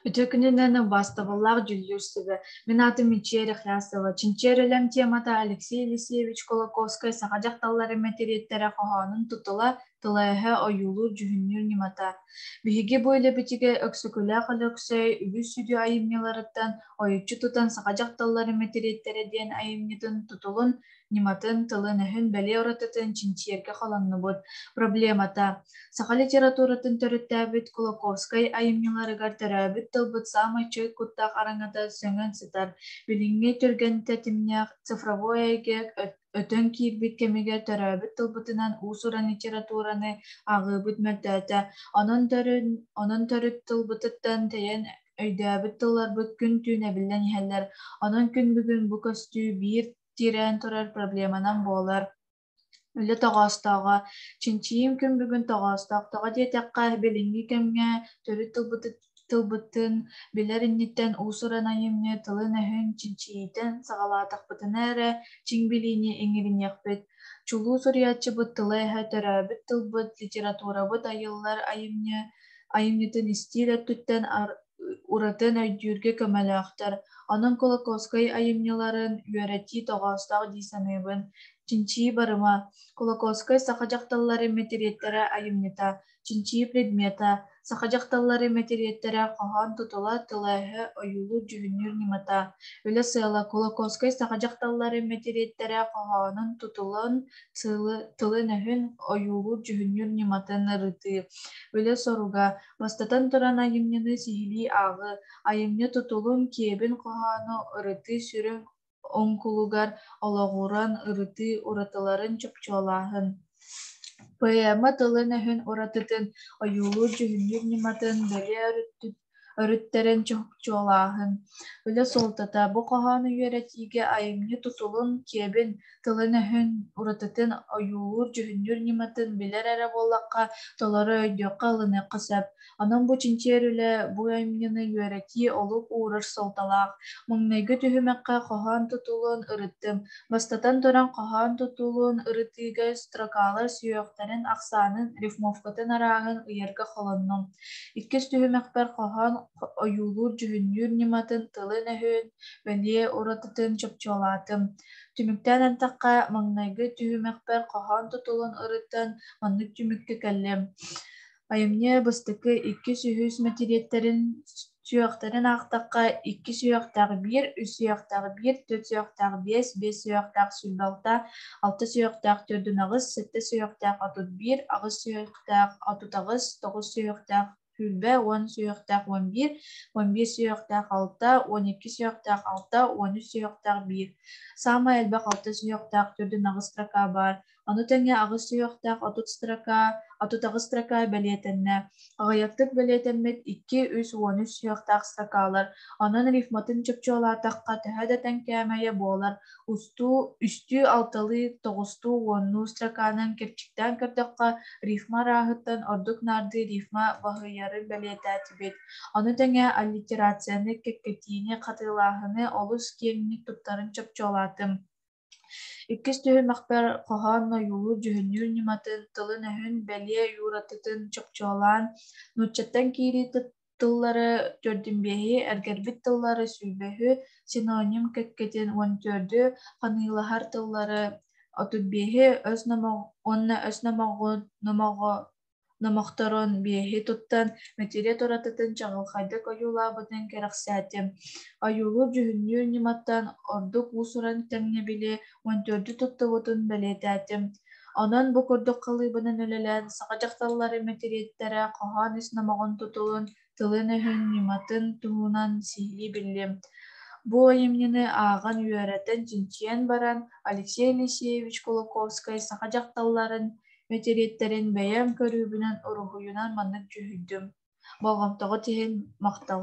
Өтөкүнүнөн бастабаллах Жюльюсове. Мен атым Мичери Хлясова. Чинчерелем темата Алексей Елисеевич Колоковской сахажак таллары материеттере кохонун тутула тылайха оюлу жүһүннүр нимата. Биһиги бойле битиге өксөкүлээх өлөксөй үбүс сүдү айымняларыттан ойуччу тутан сахажак таллары материеттере диэн айымнитын тутулун ниматын тылын өһүн бэле оратытын чинчиерге холоннубут. Проблемата. Саха литературатын төрүттээбит Колоковской айымняларыгар төрөөбүт тылбыт самый чөй куттаах араңата сөҥөн сытар. Билиңҥе түргэнтэ тимнээх цифровой эйге өтөн киирбит кемиге төрөөбүт тылбытынан уусуран литератураны агыыбыт мөлтөөтө. Онон төрүт тылбытыттан тэйэн өйдөөбүт тылларбыт күн түүн эбиллэн иһэллэр. Онон күн бүгүн бу көстүү биир тирээн турар проблеманан буолар. Үлі тоҕоостооҕо, чинчиим күн бүгүн тоҕоостоохтоҕо диэтэххэ билиҥҥи кэмҥэ төрүт тылбыттын билэр инниттэн уусуран айымньы тылын өһүн чинчиитэн саҕалаатахпытына эрэ чиҥ билиини иҥириниэхпит. Чулуу сурьяаччыбыт тылайха төрөөбүт тылбыт литературабыт айыллар айымньытын стиль өттүттэн уратын өйдүүргэ көмөлөөхтөр. Онон Колоковской айымньыларын үөрэти тоҕоостоох дии саныыбын. Чинчии барыма. Колоковской сахажакталлары материеттере айымньыта. Чинчии предмета. Сахажакталлары материеттере хоһон тутула тылайһы оюлу жүһүннүр нимата. Үлэ сыала Колоковской сахажакталлары материеттере хоһонун тутулун тылын өһүн оюлу жүһүннүр ниматын ырыты. Үлэ соруга. Бастатан туран айымньыны сихилии аагы. Айымньы тутулун киэбин хоһону ырыты сүрүн оҥкулугар олоҕуран ырыты уратыларын чопчуолааһын. Поэма тылын өһүн уратытын оюлуу жүһүннүр ниматын бэле өрүттэрэн чопчуолааһын. Үлэ солтата, бу хоһоону үөретииге айымньы тутулун киэбин тылын өһүн уратытын оюлуу жүһүннүр ниматын билэр эрэ буоллахха толору өйдүөххэ ылыныахха сөп. Онон бу чинчиэр үлэ бу айымньыны үөретии олук уурар солталаах. Маҥнайгы түһүмэххэ хоһоон тутулун ырыттым. Бастатан туран хоһоон тутулун ырытыыга строкалар сүйөөхтэрин ахсаанын рифмовкатын арааһын ыйарга холоннум. Иккис түһүмэхпэр хоһоон оюлуур жүһүннүр ниматын тылын өһүн бэлиэ уратытын чопчуолаатым. Түмүктээн антахха маҥнайгы түһүмэхпэр хоһоон тутулун ырыттан маннык түмүккэ кэллим. Айымньы быстыкы икки сүһүүс материеттерин сүйөөхтэрин аахтахха икки сүйөөхтээх 1, 3 сүйөөхтээх 1, 4 сүйөөхтээх 5, 5 сүйөөхтээх сүлбалта, 6 сүйөөхтээх төрдүн аҕыс, 7 сүйөөхтээх отут 1, аҕыс сүйөөхтээх отут аҕыс, 9 сүйөөхтээх сүлбэ, 10 сүйөөхтээх 11, 11 сүйөөхтээх 6, 12 сүйөөхтээх 6, 13 сүйөөхтээх 1. Саама элбэх 6 сүйөөхтээх төрдүн аҕыс строка бар. Ону тэҥҥэ аҕыс сүйөөхтээх отут аҕыс строка бэлиэтэннэ. Аҕайактык бэлиэтэммит 2, 3, 13 сүйөөхтээх строкалар. Онон рифматын чопчуолаатахха төһө да тэҥкээmäйэ буолар. Үстүү алталы, тоҕустуу, уоннуу строканын кирчиктään көрдөххө рифма арааһыттан ордук наарды рифма баһыйары бэлиэтээчибит. Ону тэҥҥэ аллитерацияны кэккэтиини хатыылааһыны олус киэҥник туттарын чопчуолаатым. Иккис түһүмэхпэр хоһоон оюлуу жүһүннүр ниматын тылын өһүн бэлиэ юуратытын чопчуолаан, нууччаттан киiri тыллары төрдүмбиэһи, эргэрбит тыллары сүлбөһү, синоним кэккэтин уонтүөрдү, ханыылаһар тыллары отут-биэһи уонна өс номохторун биэһи туттан мэтериэт уратытын чаҕылхайдык ойуулаабытын кэрэхсээти. Ойуулуу жүһүннүр ниматтан ордук уусуран тэҥнэбили уонтүөрдү туттубутун бэлиэтээти. Онон бу курдук халыыбынан үлэлээн саҕадьахталлары материеттере хоһоон ис номоҕун тутулун тылын өһүн ниматын туһунан сихилии биллим. Бу айымньыны ааҕан үөрэтэн чинчиэн баран Алексей Елисеевич Колоковской саҕадьахталларын материеттерин бэйэм көрүүбүнэн уруһуйунан маннык дьүһүйдүм. Болҕомтоҕо тиһин махтал.